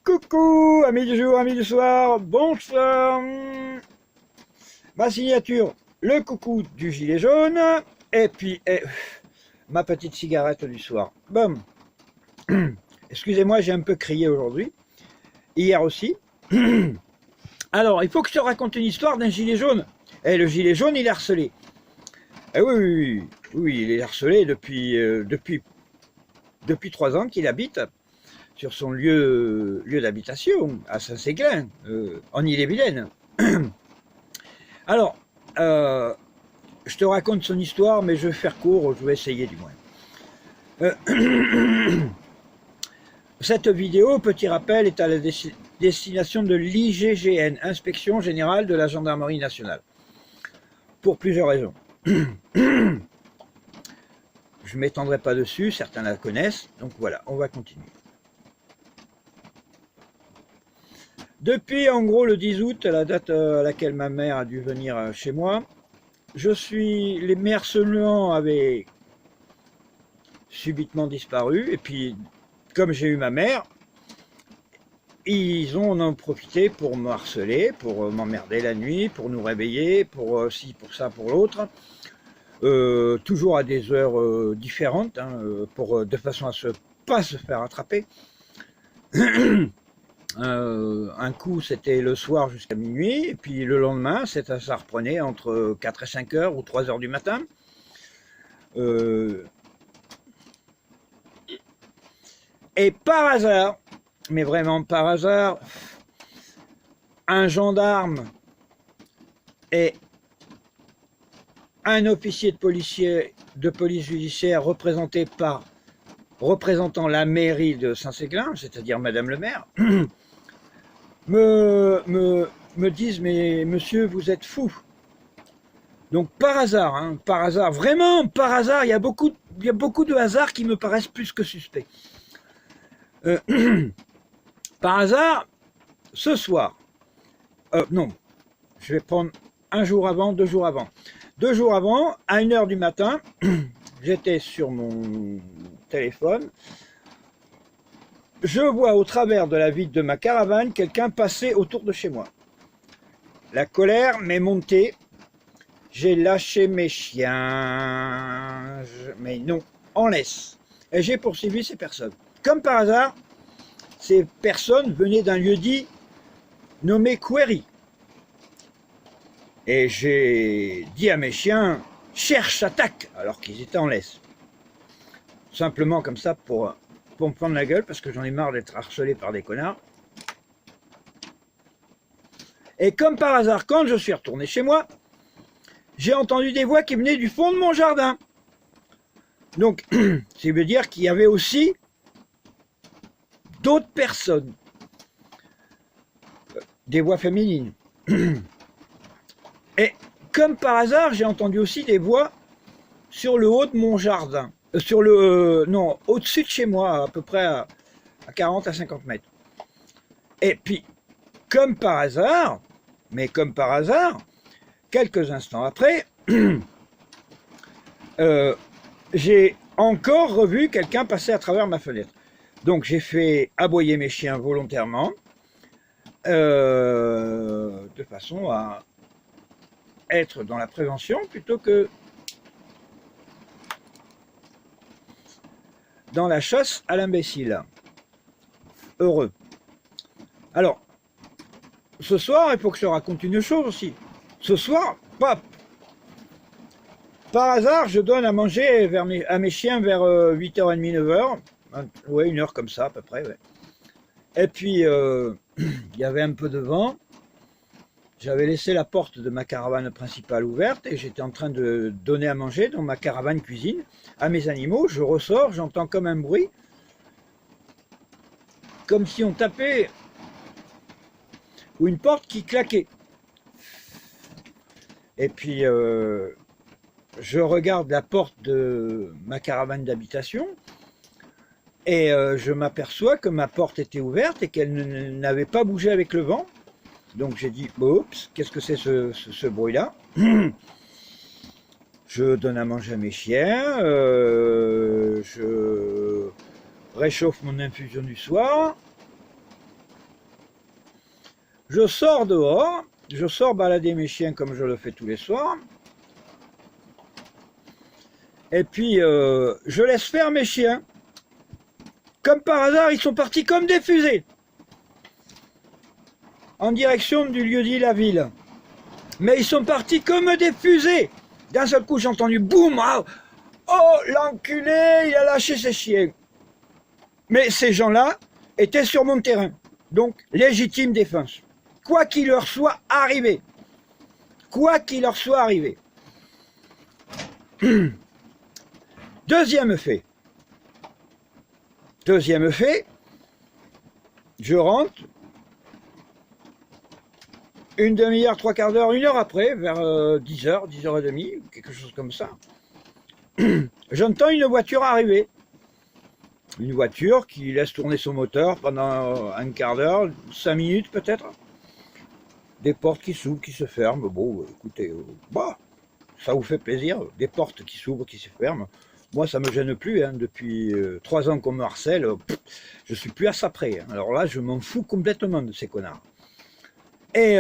Coucou, amis du jour, amis du soir, bonsoir. Ma signature, le coucou du gilet jaune, et puis ma petite cigarette du soir. Bon, excusez-moi, j'ai un peu crié aujourd'hui, hier aussi. Alors, il faut que je te raconte une histoire d'un gilet jaune. Et le gilet jaune, il est harcelé. Eh oui, il est harcelé depuis 3 ans qu'il habite sur son lieu d'habitation, à Saint-Séglin, en Ille-et-Vilaine. Alors, je te raconte son histoire, mais je vais faire court, je vais essayer du moins. Cette vidéo, petit rappel, est à la destination de l'IGGN, Inspection Générale de la Gendarmerie Nationale, pour plusieurs raisons. Je ne m'étendrai pas dessus, certains la connaissent, donc voilà, on va continuer. Depuis en gros le 10 août, la date à laquelle ma mère a dû venir chez moi, mes harcelements avaient subitement disparu, et puis comme j'ai eu ma mère, ils en ont profité pour me harceler, pour m'emmerder la nuit, pour nous réveiller, pour ci, pour ça, pour l'autre, toujours à des heures différentes, hein, de façon à pas se faire attraper. Un coup c'était le soir jusqu'à minuit, et puis le lendemain ça reprenait entre 4 et 5 heures ou 3 heures du matin. Et par hasard, mais vraiment par hasard, un gendarme et un officier de police judiciaire représentant la mairie de Saint-Séglin, c'est-à-dire Madame le maire, me disent « Mais monsieur, vous êtes fou ». Donc par hasard, hein, par hasard, vraiment par hasard, il y a beaucoup de hasards qui me paraissent plus que suspects. Par hasard, ce soir, non, je vais prendre un jour avant, 2 jours avant. 2 jours avant, à 1 heure du matin, j'étais sur mon téléphone, je vois au travers de la vitre de ma caravane quelqu'un passer autour de chez moi. La colère m'est montée, j'ai lâché mes chiens, mais non, en laisse. Et j'ai poursuivi ces personnes. Comme par hasard, ces personnes venaient d'un lieu-dit nommé Query. Et j'ai dit à mes chiens, cherche, attaque, alors qu'ils étaient en laisse. Simplement comme ça pour me prendre la gueule, parce que j'en ai marre d'être harcelé par des connards. Et comme par hasard, quand je suis retourné chez moi, j'ai entendu des voix qui venaient du fond de mon jardin. Donc, ça veut dire qu'il y avait aussi d'autres personnes, des voix féminines. Et comme par hasard, j'ai entendu aussi des voix sur le haut de mon jardin. Non, au-dessus de chez moi, à peu près à 40 à 50 mètres. Et puis, comme par hasard, quelques instants après, j'ai encore revu quelqu'un passer à travers ma fenêtre. Donc j'ai fait aboyer mes chiens volontairement, de façon à être dans la prévention plutôt que dans la chasse à l'imbécile. Heureux. Alors, ce soir, il faut que je te raconte une chose aussi. Ce soir, par hasard, je donne à manger à mes chiens vers 8h30, 9h. Ouais, 1 heure comme ça, à peu près. Ouais. Et puis, il y avait un peu de vent. J'avais laissé la porte de ma caravane principale ouverte et j'étais en train de donner à manger dans ma caravane cuisine à mes animaux. Je ressors, j'entends comme un bruit, comme si on tapait, ou une porte qui claquait. Et puis, je regarde la porte de ma caravane d'habitation et je m'aperçois que ma porte était ouverte et qu'elle n'avait pas bougé avec le vent. Donc j'ai dit, oups, qu'est-ce que c'est ce bruit-là? Je donne à manger à mes chiens, je réchauffe mon infusion du soir, Je sors dehors, je sors balader mes chiens comme je le fais tous les soirs. Et puis, je laisse faire mes chiens. Comme par hasard, ils sont partis comme des fusées. En direction du lieu-dit La Ville. Mais ils sont partis comme des fusées. D'un seul coup, j'ai entendu boum. Oh, l'enculé, il a lâché ses chiens. Mais ces gens-là étaient sur mon terrain. Donc, légitime défense. Quoi qu'il leur soit arrivé. Quoi qu'il leur soit arrivé. Deuxième fait. Deuxième fait. Je rentre. Une demi-heure, trois quarts d'heure, une heure après, vers 10h, 10h30, quelque chose comme ça. J'entends une voiture arriver. Une voiture qui laisse tourner son moteur pendant un quart d'heure, 5 minutes peut-être. Des portes qui s'ouvrent, qui se ferment. Bon, écoutez, bah, ça vous fait plaisir. Des portes qui s'ouvrent, qui se ferment. Moi, ça me gêne plus. Hein. Depuis 3 ans qu'on me harcèle, je suis plus à ça près. Hein. Alors là, je m'en fous complètement de ces connards. Et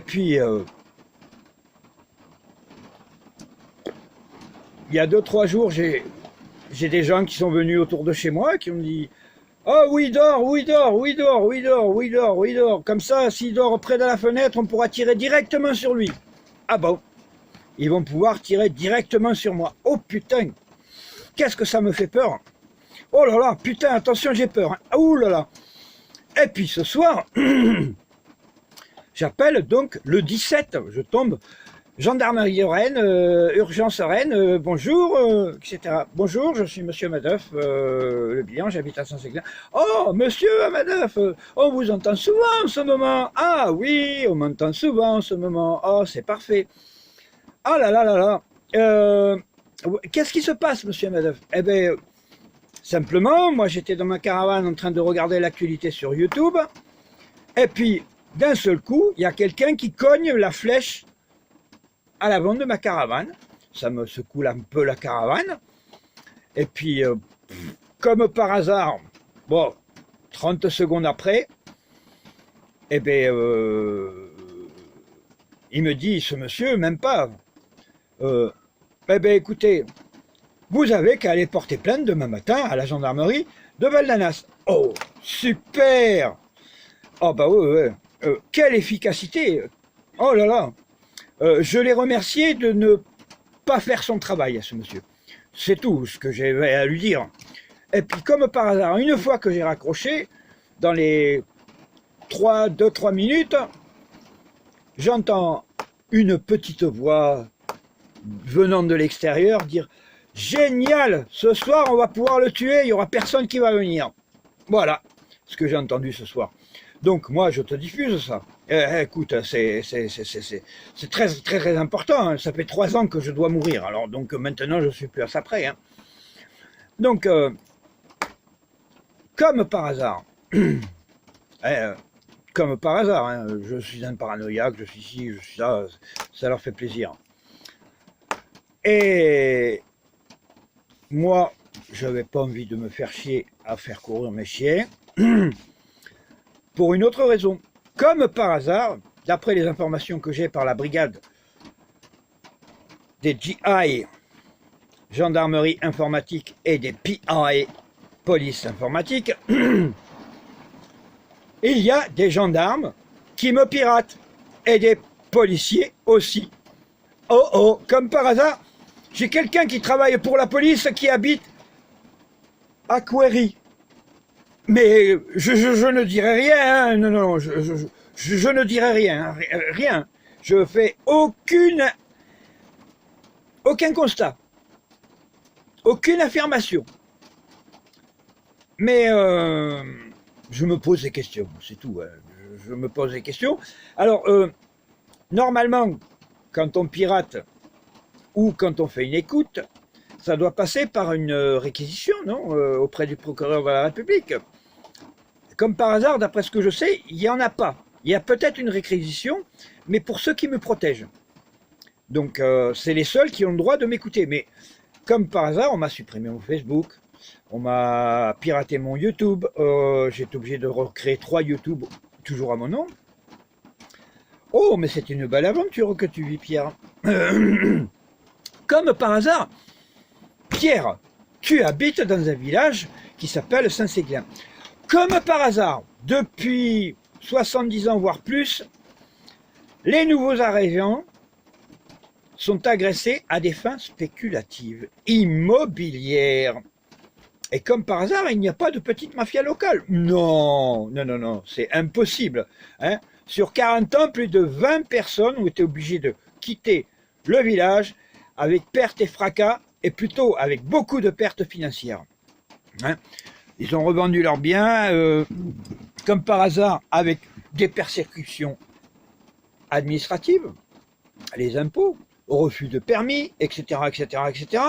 puis, il y a 2-3 jours, j'ai des gens qui sont venus autour de chez moi qui ont dit « Oh, où il dort, où il dort, où il dort, où il dort, où il dort, où il dort. Comme ça, s'il dort près de la fenêtre, on pourra tirer directement sur lui. » Ah bon, ils vont pouvoir tirer directement sur moi. Oh putain, qu'est-ce que ça me fait peur. Oh là là, putain, attention, j'ai peur. Hein. Ouh là là. Et puis ce soir, j'appelle donc le 17, je tombe, gendarmerie Rennes, urgence Rennes, bonjour, etc. Bonjour, je suis monsieur Madoff, le bilan, j'habite à Saint-Séglin. Oh, monsieur Madoff, on vous entend souvent en ce moment. Ah oui, on m'entend souvent en ce moment. Oh, c'est parfait. Ah là là là là. Qu'est-ce qui se passe, monsieur Madoff? Eh bien, simplement, moi j'étais dans ma caravane en train de regarder l'actualité sur YouTube, et puis d'un seul coup, il y a quelqu'un qui cogne la flèche à l'avant de ma caravane. Ça me secoue un peu la caravane, et puis comme par hasard, bon, 30 secondes après, eh bien, il me dit, ce monsieur, même pas, eh bien écoutez, vous avez qu'à aller porter plainte demain matin à la gendarmerie de Valdanas. Oh, super. Oh bah ouais. Quelle efficacité. Oh là là. Je l'ai remercié de ne pas faire son travail à ce monsieur. C'est tout ce que j'avais à lui dire. Et puis comme par hasard, une fois que j'ai raccroché, dans les 2-3 minutes, j'entends une petite voix venant de l'extérieur dire « Génial, ce soir on va pouvoir le tuer, il n'y aura personne qui va venir. » Voilà ce que j'ai entendu ce soir. Donc moi je te diffuse ça. Écoute, c'est très, très très important, hein. Ça fait 3 ans que je dois mourir, alors donc maintenant je suis plus à ça près. Hein. Donc, comme par hasard, comme par hasard, hein, je suis un paranoïaque, je suis ci, je suis ça leur fait plaisir. Et moi, je n'avais pas envie de me faire chier à faire courir mes chiens, pour une autre raison. Comme par hasard, d'après les informations que j'ai par la brigade des GI, gendarmerie informatique, et des PI, police informatique, il y a des gendarmes qui me piratent, et des policiers aussi. Oh oh, comme par hasard, j'ai quelqu'un qui travaille pour la police qui habite à Query. Mais je ne dirai rien, hein. Non, je ne dirai rien, rien. Je fais aucun constat, aucune affirmation. Mais je me pose des questions, c'est tout. Hein. Je me pose des questions. Alors, normalement, quand on pirate ou quand on fait une écoute, ça doit passer par une réquisition, non, auprès du procureur de la République. Comme par hasard, d'après ce que je sais, il n'y en a pas. Il y a peut-être une réquisition, mais pour ceux qui me protègent. Donc, c'est les seuls qui ont le droit de m'écouter. Mais comme par hasard, on m'a supprimé mon Facebook. On m'a piraté mon YouTube. J'ai été obligé de recréer 3 YouTube, toujours à mon nom. Oh, mais c'est une belle aventure que tu vis, Pierre. Comme par hasard, Pierre, tu habites dans un village qui s'appelle Saint-Séguin. Comme par hasard, depuis 70 ans, voire plus, les nouveaux arrivants sont agressés à des fins spéculatives, immobilières. Et comme par hasard, il n'y a pas de petite mafia locale. Non, non, non, non, c'est impossible. Hein. Sur 40 ans, plus de 20 personnes ont été obligées de quitter le village avec perte et fracas, et plutôt avec beaucoup de pertes financières. Hein. Ils ont revendu leurs biens, comme par hasard, avec des persécutions administratives, les impôts, refus de permis, etc., etc., etc.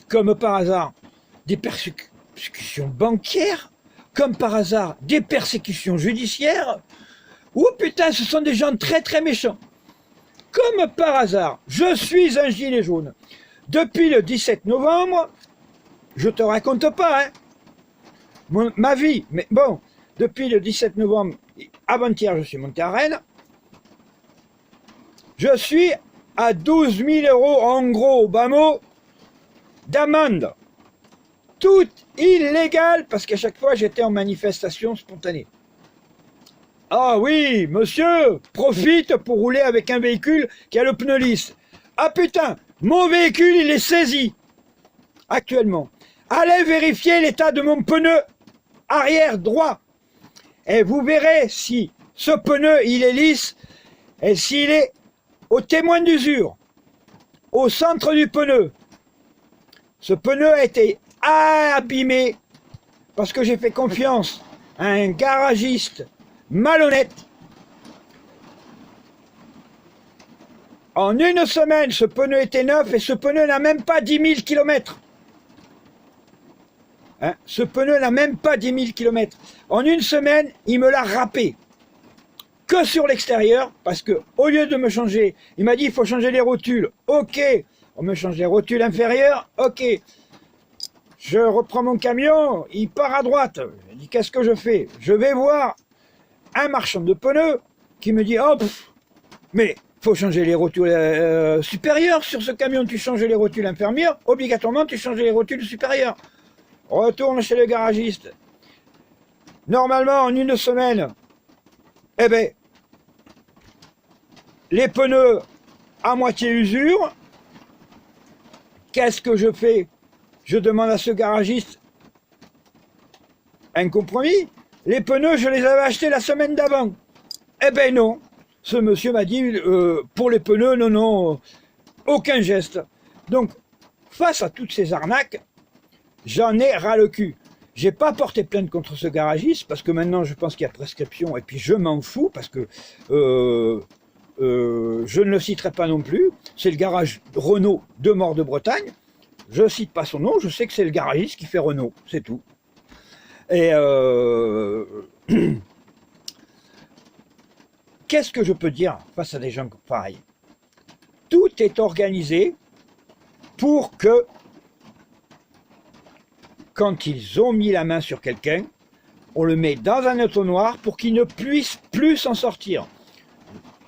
Comme par hasard, des persécutions bancaires, comme par hasard, des persécutions judiciaires. Oh putain, ce sont des gens très très méchants. Comme par hasard, je suis un gilet jaune. Depuis le 17 novembre, je te raconte pas, hein, ma vie, mais bon, depuis le 17 novembre, avant-hier, je suis monté à Rennes, je suis à 12 000 € en gros, au bas mot, d'amende. Tout illégal, parce qu'à chaque fois, j'étais en manifestation spontanée. Ah oui, monsieur, profite pour rouler avec un véhicule qui a le pneu lisse. Ah putain, mon véhicule, il est saisi, actuellement. Allez vérifier l'état de mon pneu arrière droit. Et vous verrez si ce pneu, il est lisse, et s'il est au témoin d'usure, au centre du pneu. Ce pneu a été abîmé parce que j'ai fait confiance à un garagiste malhonnête. En une semaine, ce pneu était neuf et ce pneu n'a même pas 10 000 km. Hein, ce pneu n'a même pas 10 000 km. En une semaine, il me l'a râpé. Que sur l'extérieur, parce que au lieu de me changer, il m'a dit il faut changer les rotules. Ok, on me change les rotules inférieures. Ok, je reprends mon camion, il part à droite. Je dis qu'est-ce que je fais? Je vais voir un marchand de pneus qui me dit oh mais faut changer les rotules supérieures sur ce camion. Tu changes les rotules inférieures, obligatoirement tu changes les rotules supérieures. Retourne chez le garagiste. Normalement en une semaine, eh ben, les pneus à moitié usure. Qu'est-ce que je fais? Je demande à ce garagiste un compromis. Les pneus, je les avais achetés la semaine d'avant. Eh ben non. Ce monsieur m'a dit, pour les pneus, non, non, aucun geste. Donc, face à toutes ces arnaques, j'en ai ras le cul. J'ai pas porté plainte contre ce garagiste parce que maintenant je pense qu'il y a prescription et puis je m'en fous parce que je ne le citerai pas non plus. C'est le garage Renault de Mort de Bretagne. Je cite pas son nom, je sais que c'est le garagiste qui fait Renault, c'est tout. Et qu'est-ce que je peux dire face à des gens pareils? Tout est organisé pour que quand ils ont mis la main sur quelqu'un, on le met dans un entonnoir pour qu'il ne puisse plus s'en sortir.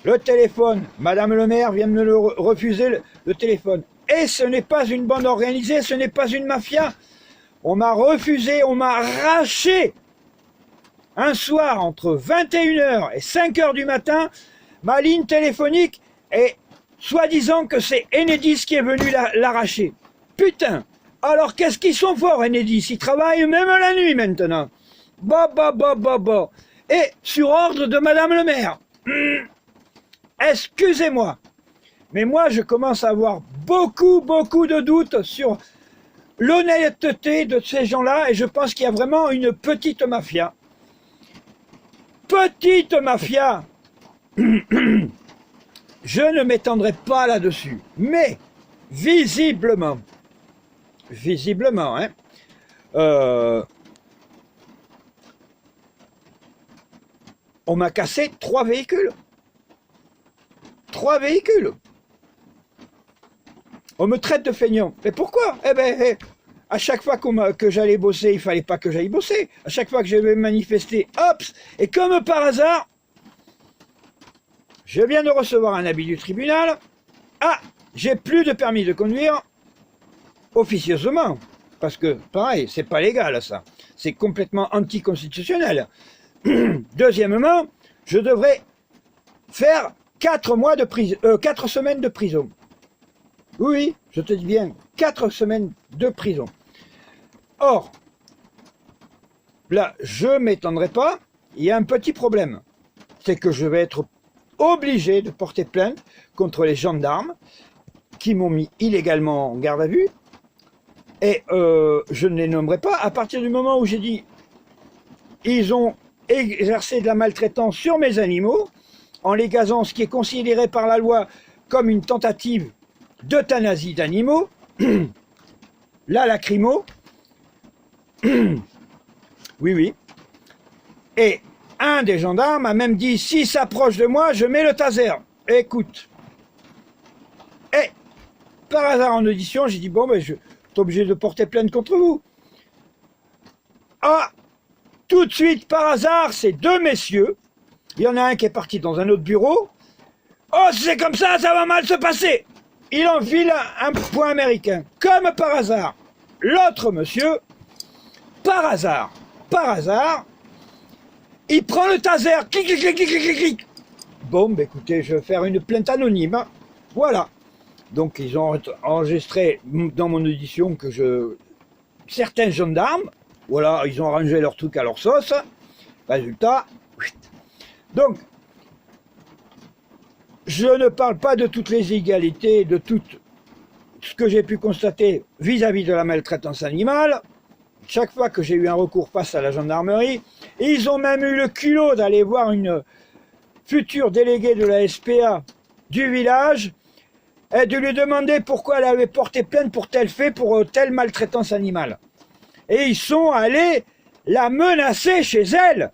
Le téléphone, Madame le maire vient de me le refuser, le téléphone. Et ce n'est pas une bande organisée, ce n'est pas une mafia. On m'a refusé, on m'a arraché un soir entre 21h et 5h du matin, ma ligne téléphonique et soi-disant que c'est Enedis qui est venu l'arracher. Putain! Alors qu'est-ce qu'ils sont forts, Enedis? Ils travaillent même la nuit maintenant. Bah. Et sur ordre de Madame le maire. Excusez-moi. Mais moi, je commence à avoir beaucoup de doutes sur l'honnêteté de ces gens-là et je pense qu'il y a vraiment une petite mafia. Petite mafia. Je ne m'étendrai pas là-dessus. Mais, visiblement, hein, on m'a cassé 3 véhicules. 3 véhicules. On me traite de feignant. Mais pourquoi? Eh ben, À chaque fois que j'allais bosser, il fallait pas que j'aille bosser. À chaque fois que je vais manifester, hop, et comme par hasard, je viens de recevoir un avis du tribunal. Ah, j'ai plus de permis de conduire officieusement. Parce que, pareil, c'est pas légal ça. C'est complètement anticonstitutionnel. Deuxièmement, je devrais faire 4 semaines de prison. Oui, je te dis bien, 4 semaines de prison. Or, là, je ne m'étendrai pas, il y a un petit problème. C'est que je vais être obligé de porter plainte contre les gendarmes qui m'ont mis illégalement en garde à vue. Et je ne les nommerai pas. À partir du moment où j'ai dit ils ont exercé de la maltraitance sur mes animaux, en les gazant, ce qui est considéré par la loi comme une tentative d'euthanasie d'animaux, la lacrymo, oui, oui. Et un des gendarmes a même dit, s'il s'approche de moi, je mets le taser. Écoute. Et par hasard en audition, j'ai dit, bon, ben, je suis obligé de porter plainte contre vous. Ah, tout de suite, par hasard, ces 2 messieurs, il y en a un qui est parti dans un autre bureau. Oh, si c'est comme ça va mal se passer. Il enfile un point américain. Comme par hasard, l'autre monsieur, par hasard, il prend le taser. Clic, clic, clic, clic, clic, clic. Bon, ben écoutez, je vais faire une plainte anonyme. Voilà. Donc, ils ont enregistré dans mon audition que certains gendarmes, voilà, ils ont rangé leur truc à leur sauce. Résultat, donc, je ne parle pas de toutes les égalités, de tout ce que j'ai pu constater vis-à-vis de la maltraitance animale. Chaque fois que j'ai eu un recours face à la gendarmerie, ils ont même eu le culot d'aller voir une future déléguée de la SPA du village et de lui demander pourquoi elle avait porté plainte pour tel fait, pour telle maltraitance animale. Et ils sont allés la menacer chez elle.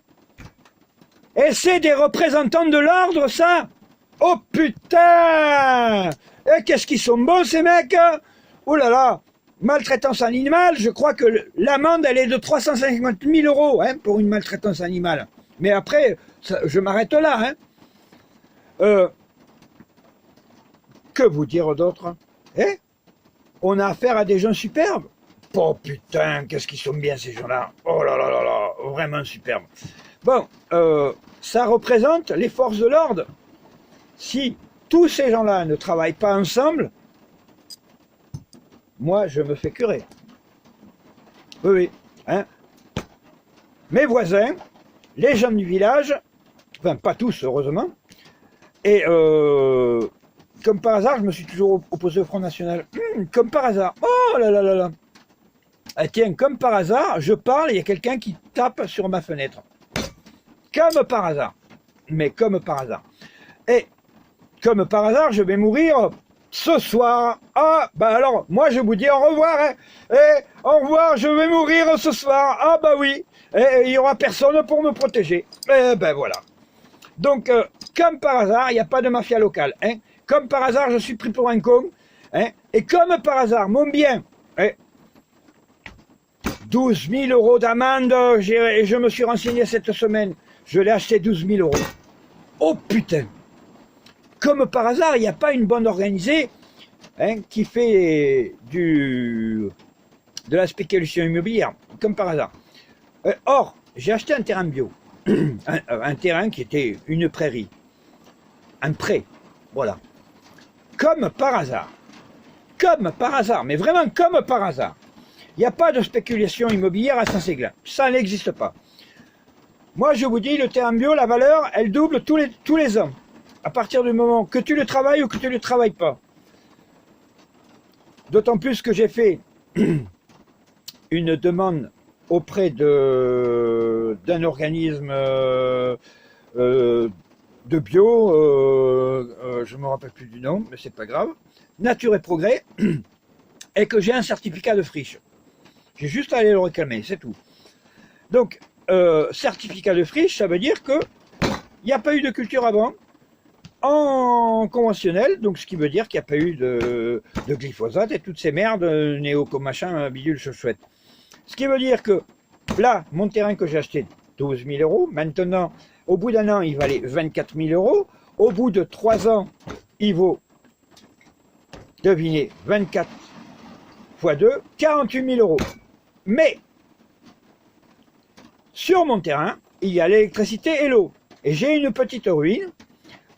Et c'est des représentants de l'ordre, ça? Oh putain! Et qu'est-ce qu'ils sont bons, ces mecs? Oh là là! Maltraitance animale, je crois que l'amende, elle est de 350 000 € hein, pour une maltraitance animale. Mais après, je m'arrête là. Hein. Que vous dire d'autre? Eh? On a affaire à des gens superbes. Oh putain, qu'est-ce qu'ils sont bien, ces gens-là. Oh là là là là, vraiment superbes. Bon, ça représente les forces de l'ordre. Si tous ces gens-là ne travaillent pas ensemble, moi, je me fais curer. Oui, oui. Hein. Mes voisins, les gens du village, enfin pas tous, heureusement, et comme par hasard, je me suis toujours opposé au Front National. Comme par hasard. Oh là là là là. Ah, tiens, comme par hasard, je parle, il y a quelqu'un qui tape sur ma fenêtre. Comme par hasard. Mais comme par hasard. Et comme par hasard, je vais mourir ce soir. Ah, bah alors, moi je vous dis au revoir. Hein. Et au revoir, je vais mourir ce soir. Ah bah oui. Et il n'y aura personne pour me protéger. Et ben voilà. Donc, comme par hasard, il n'y a pas de mafia locale. Hein. Comme par hasard, je suis pris pour un con. Hein. Et comme par hasard, mon bien... Hein, 12 000 € d'amende, je me suis renseigné cette semaine. Je l'ai acheté 12 000 €. Oh putain! Comme par hasard, il n'y a pas une bande organisée hein, qui fait de la spéculation immobilière. Comme par hasard. Or, j'ai acheté un terrain bio. un terrain qui était une prairie. Un pré. Voilà. Comme par hasard. Comme par hasard. Mais vraiment comme par hasard. Il n'y a pas de spéculation immobilière à Saint-Séglin. Ça n'existe pas. Moi, je vous dis, le terrain bio, la valeur, elle double tous les ans. À partir du moment que tu le travailles ou que tu ne le travailles pas. D'autant plus que j'ai fait une demande auprès d'un organisme de bio, je ne me rappelle plus du nom, mais c'est pas grave, Nature et Progrès, et que j'ai un certificat de friche. J'ai juste à aller le réclamer, c'est tout. Donc, certificat de friche, ça veut dire que il n'y a pas eu de culture avant, en conventionnel, donc ce qui veut dire qu'il n'y a pas eu de glyphosate et toutes ces merdes néo-machin bidule chouette. Ce qui veut dire que là, mon terrain que j'ai acheté 12 000 euros, maintenant, au bout d'un an, il valait 24 000 euros. Au bout de 3 ans, il vaut, devinez, 24 x 2, 48 000 euros. Mais, sur mon terrain, il y a l'électricité et l'eau. Et j'ai une petite ruine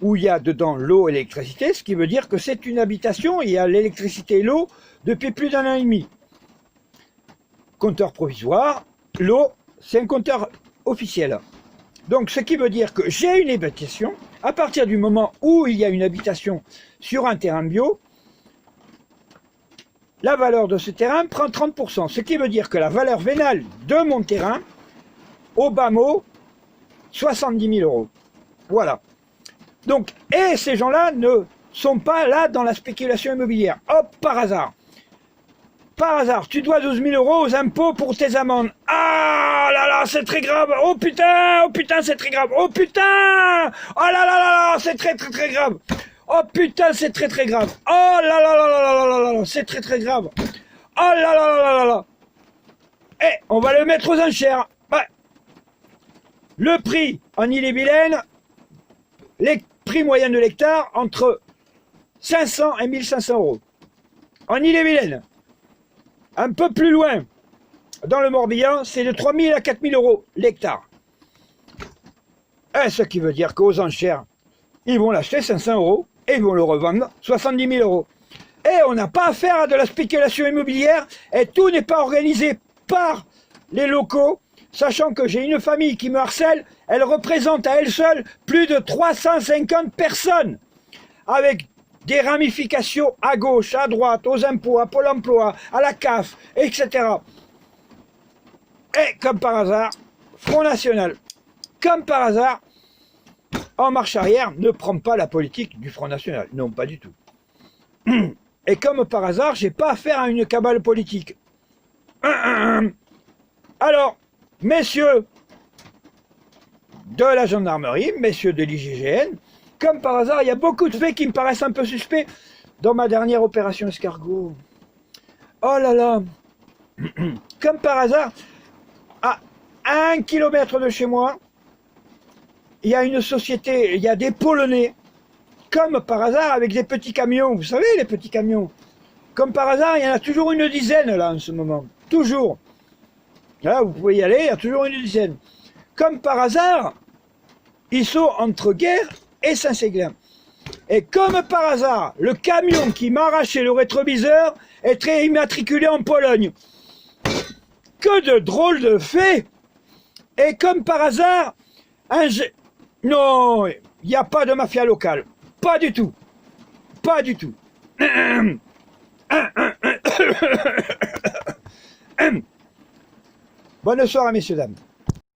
où il y a dedans l'eau et l'électricité, ce qui veut dire que c'est une habitation, il y a l'électricité et l'eau depuis plus d'un an et demi. Compteur provisoire, l'eau, c'est un compteur officiel. Donc ce qui veut dire que j'ai une habitation, à partir du moment où il y a une habitation sur un terrain bio, la valeur de ce terrain prend 30%, ce qui veut dire que la valeur vénale de mon terrain, au bas mot, 70 000 euros. Voilà. Donc, et ces gens-là ne sont pas là dans la spéculation immobilière. Hop, par hasard. Par hasard, tu dois 12 000 euros aux impôts pour tes amendes. Ah là là, c'est très grave. Oh putain, c'est très grave. Oh putain, oh là là là là, c'est très très très grave. Oh putain, c'est très très grave. Oh là là là là là là là là, c'est très très grave. Oh là là là là là là. Eh, on va le mettre aux enchères. Ouais. Le prix en Ille-et-Vilaine, les prix moyens de l'hectare entre 500 et 1500 euros. En Ille-et-Vilaine. Un peu plus loin, dans le Morbihan, c'est de 3 000 à 4 000 euros l'hectare. Ce qui veut dire qu'aux enchères, ils vont l'acheter 500 euros et ils vont le revendre 70 000 euros. Et on n'a pas affaire à de la spéculation immobilière et tout n'est pas organisé par les locaux, sachant que j'ai une famille qui me harcèle, elle représente à elle seule plus de 350 personnes, avec des ramifications à gauche, à droite, aux impôts, à Pôle emploi, à la CAF, etc. Et comme par hasard, Front National, comme par hasard, En Marche Arrière ne prend pas la politique du Front National. Non, pas du tout. Et comme par hasard, j'ai pas affaire à une cabale politique. Alors, messieurs de la gendarmerie, messieurs de l'IGGN, comme par hasard, il y a beaucoup de faits qui me paraissent un peu suspects dans ma dernière opération escargot. Oh là là. Comme par hasard, à 1 kilomètre de chez moi, il y a une société, il y a des Polonais, comme par hasard, avec des petits camions. Vous savez, les petits camions. Comme par hasard, il y en a toujours une dizaine là en ce moment. Toujours. Là, vous pouvez y aller, il y a toujours une dizaine. Comme par hasard, ils sont entre Guerre et Saint-Séglin. Et comme par hasard, le camion qui m'a arraché le rétroviseur est très immatriculé en Pologne. Que de drôles de faits. Et comme par hasard, non, il n'y a pas de mafia locale. Pas du tout. Pas du tout. Bonne soirée, messieurs, dames.